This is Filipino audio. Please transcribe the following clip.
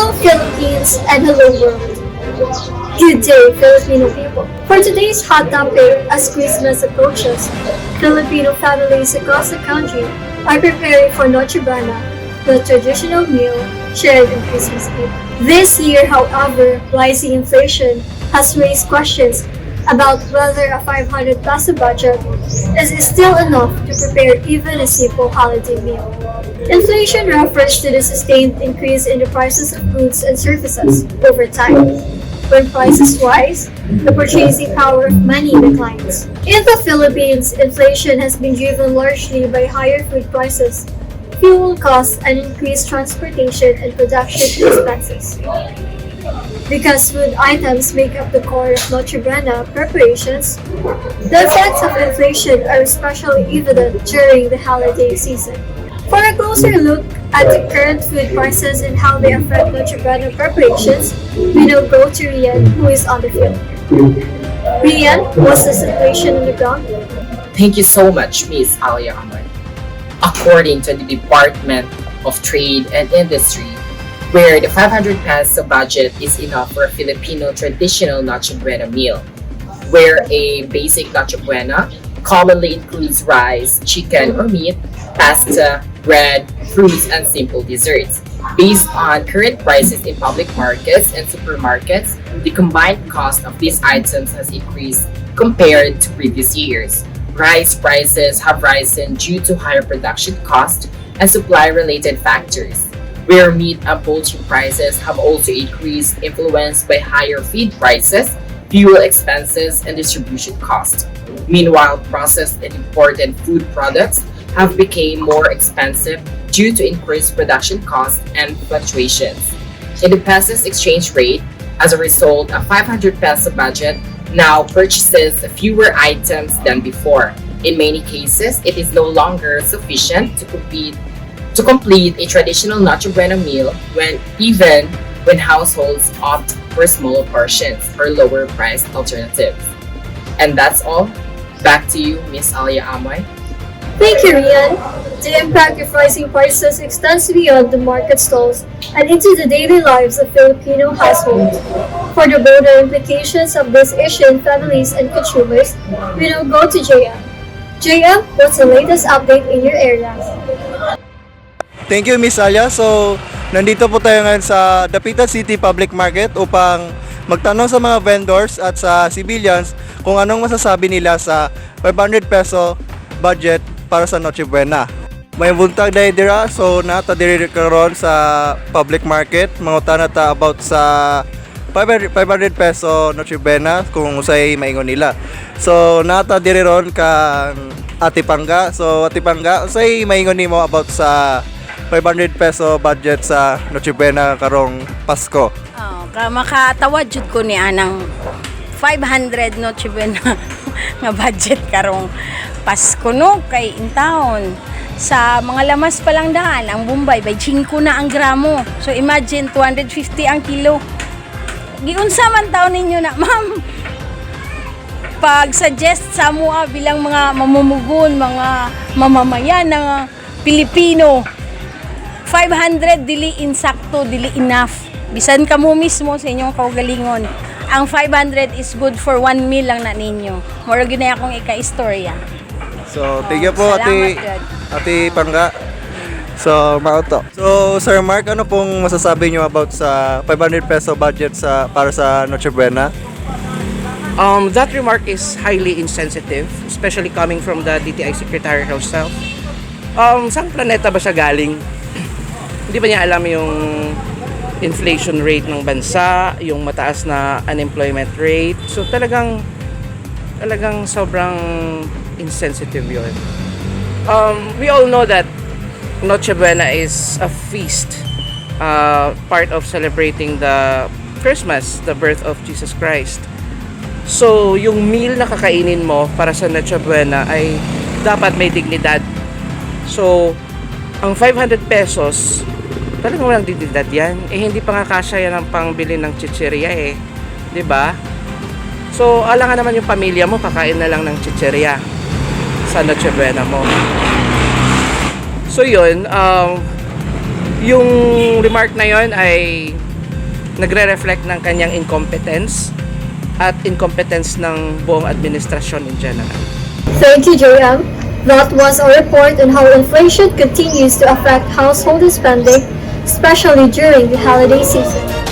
Hello Philippines and hello world. Good day Filipino people. For today's hot topic, as Christmas approaches, Filipino families across the country are preparing for Noche Buena, the traditional meal shared on Christmas Eve. This year, however, rising inflation has raised questions about whether a 500 peso budget is still enough to prepare even a simple holiday meal. Inflation refers to the sustained increase in the prices of goods and services over time. When prices rise, the purchasing power of many declines. In the Philippines, inflation has been driven largely by higher food prices, fuel costs, and increased transportation and production expenses. Because food items make up the core of Noche Buena preparations, the effects of inflation are especially evident during the holiday season. For a closer look at the current food prices and how they affect Noche Buena preparations, we now go to Rian, who is on the field. Rian, what's the situation on the ground? Thank you so much, Ms. Alia Ahmad. According to the Department of Trade and Industry, where the 500 peso budget is enough for a Filipino traditional Noche Buena meal, where a basic Noche Buena commonly includes rice, chicken or meat, pasta, bread, fruits, and simple desserts. Based on current prices in public markets and supermarkets, the combined cost of these items has increased compared to previous years. Rice prices have risen due to higher production costs and supply-related factors, where meat and poultry prices have also increased, influenced by higher feed prices, fuel expenses, and distribution costs. Meanwhile, processed and imported food products have become more expensive due to increased production costs and fluctuations in the peso's exchange rate. As a result, a 500 peso budget now purchases fewer items than before. In many cases, it is no longer sufficient to complete a traditional Noche Buena meal even when households opt for smaller portions or lower priced alternatives. And that's all. Back to you, Ms. Alia Ahmad. Thank you, Rian. The impact of rising prices extends beyond the market stalls and into the daily lives of Filipino households. For the broader implications of this issue in families and consumers, we now go to JM. JM, what's the latest update in your area? Thank you, Miss Alia. So, nandito po tayo ngayon sa Dapitan City Public Market upang magtanong sa mga vendors at sa civilians kung anong masasabi nila sa 500 peso budget para sa Noche Buena. May buntag dahil dira, so nata diri karon sa public market. Mangutan ta about sa 500 peso Noche Buena kung usay maingon nila. So nata diri ron kang Ate Pangga. So Ate Pangga, usay maingon nimo about sa 500 peso budget sa Noche Buena karong Pasko? Makatawad jud ko ni anang 500 Noche Buena nga budget karong Pasko no kay intawon. Sa mga lamas pa lang daan, ang Bombay by 5 na ang gramo. So imagine 250 ang kilo. Giunsa man taon ninyo na, ma'am? Pag-suggest sa mua bilang mga mamumugon, mga mamamayan ng Pilipino, 500 dili insakto, dili enough. Bisan ka mo mismo sa inyong kaugalingon. Ang 500 is good for 1 meal lang na ninyo. Mura ginay akong ika-istorya. So, thank you po, Ate Pangga. So, mauto. So, Sir Mark, ano pong masasabi nyo about sa 500 peso budget para sa Noche Buena? That remark is highly insensitive, especially coming from the DTI Secretary herself. Saan planeta ba siya galing? Hindi ba niya alam yung inflation rate ng bansa, yung mataas na unemployment rate? So talagang sobrang insensitive yun. We all know that Noche Buena is a feast, part of celebrating the Christmas, the birth of Jesus Christ. So yung meal na kakainin mo para sa Noche Buena ay dapat may dignidad. So ang 500 pesos talagang walang dignidad yan. Hindi pa nga kasya yan ang pangbili ng chichirya eh. 'Di ba? So alangan naman yung pamilya mo, kakain na lang ng chichirya sa Noche Buena mo. So yun, yung remark na yun ay nagre-reflect ng kanyang incompetence at incompetence ng buong administrasyon in general. Thank you, JM. That was a report on how inflation continues to affect household spending, especially during the holiday season.